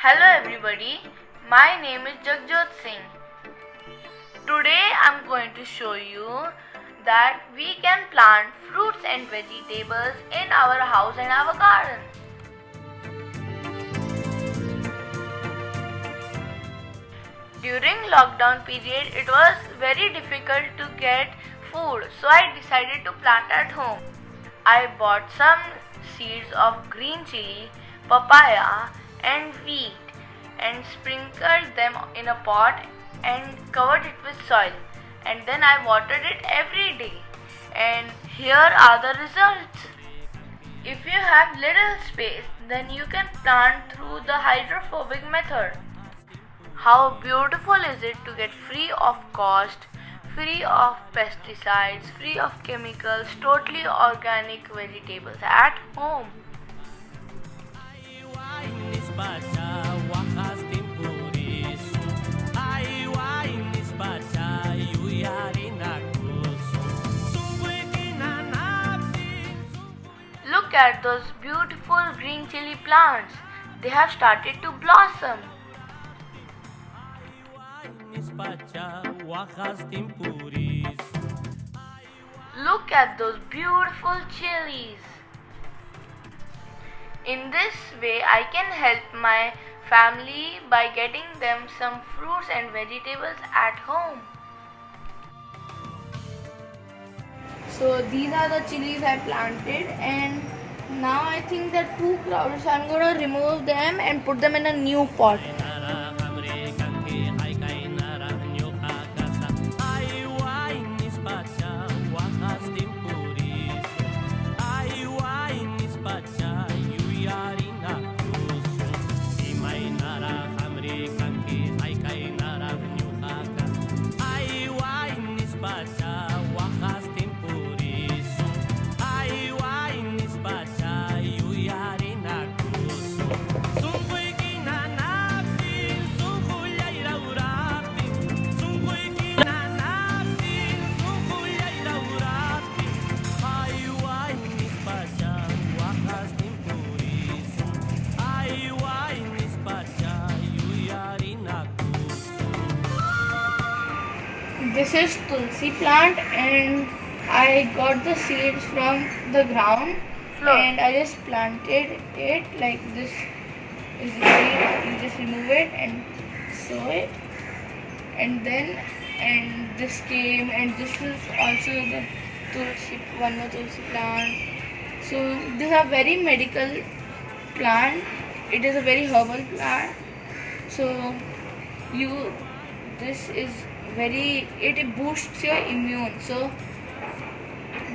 Hello everybody, my name is Jagjot Singh. Today I'm going to show you that we can plant fruits and vegetables in our house and our garden. During lockdown period, it was very difficult to get food, so I decided to plant at home. I bought some seeds of green chili, papaya and wheat and sprinkled them in a pot and covered it with soil, and then I watered it every day, and here are the results. If you have little space, then you can plant through the hydrophobic method. How beautiful is it to get free of cost, free of pesticides, free of chemicals, totally organic vegetables at home. Look at those beautiful green chili plants. They have started to blossom. Look at those beautiful chilies. In this way, I can help my family by getting them some fruits and vegetables at home. So these are the chilies I planted, and now I think they're too crowded, so I'm going to remove them and put them in a new pot. This is tulsi plant, and I got the seeds from the ground and I just planted it like this. Is the seed, you just remove it and sow it, and this came, and this is also the tulsi, one more tulsi plant. So these are very medical plant. It is a very herbal plant. So this is it boosts your immune, so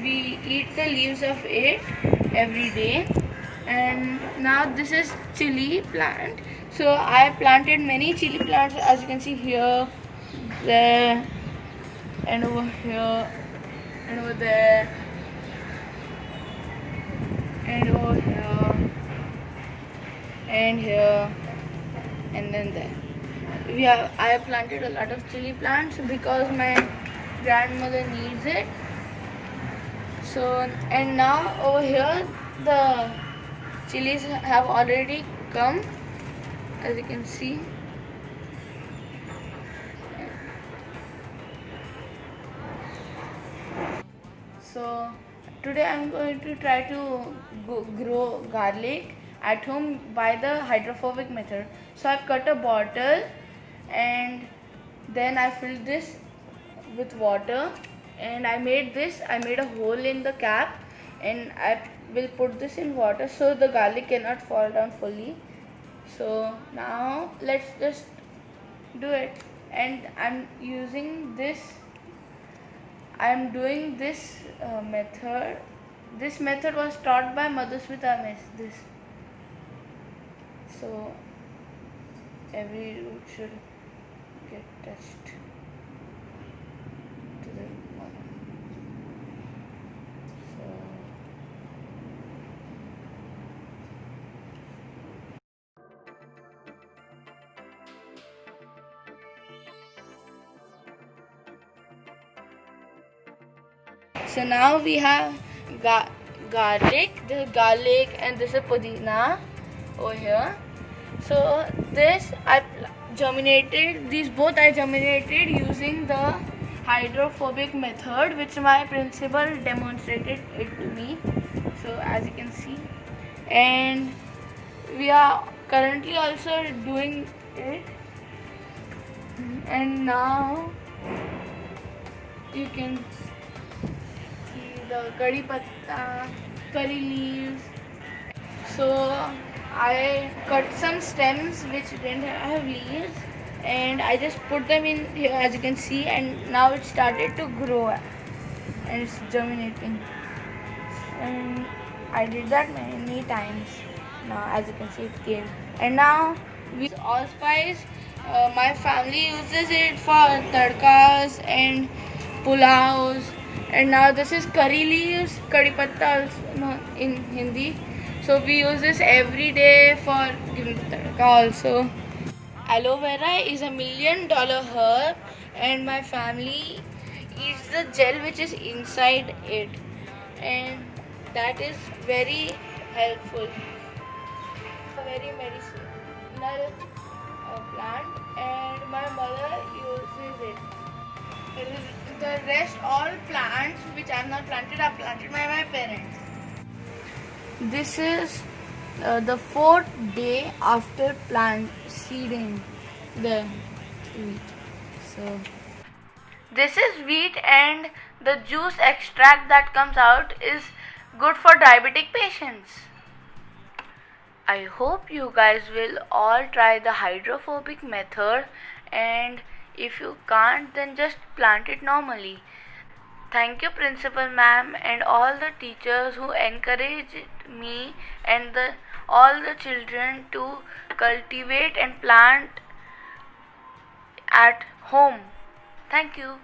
we eat the leaves of it every day. And now this is chili plant, so I planted many chili plants, as you can see here, there, and over here, and over there, and over here, and here, and then there. I have planted a lot of chili plants because my grandmother needs it. So, and now over here the chilies have already come, as you can see. So today I'm going to try to grow garlic at home by the hydrophobic method. So I've cut a bottle, and then I filled this with water, and I made a hole in the cap, and I will put this in water so the garlic cannot fall down fully. So now let's just do it. And I'm doing this method. This method was taught by Madhusmita Miss. So every root should get touched to the one. So now we have garlic, this is garlic, and this is pudina over here. So this I germinated, these both I germinated using the hydrophobic method which my principal demonstrated it to me. So as you can see, and we are currently also doing it, and now you can see the curry patta, curry leaves. So I cut some stems which didn't have leaves and I just put them in here, as you can see, and now it started to grow and it's germinating, and I did that many times. Now as you can see it came, and now we allspice. My family uses it for tadkas and pulaus, and now this is curry leaves, curry patta in Hindi. So we use this every day for giving tadka also. Aloe vera is $1,000,000 herb, and my family eats the gel which is inside it, and that is very helpful. It's a very medicinal plant, and my mother uses it. The rest all plants which I have not planted are planted by my parents. This is the 4th day after plant seeding the wheat. So this is wheat, and the juice extract that comes out is good for diabetic patients. I hope you guys will all try the hydrophobic method, and if you can't, then just plant it normally. Thank you, Principal Ma'am, and all the teachers who encouraged me and all the children to cultivate and plant at home. Thank you.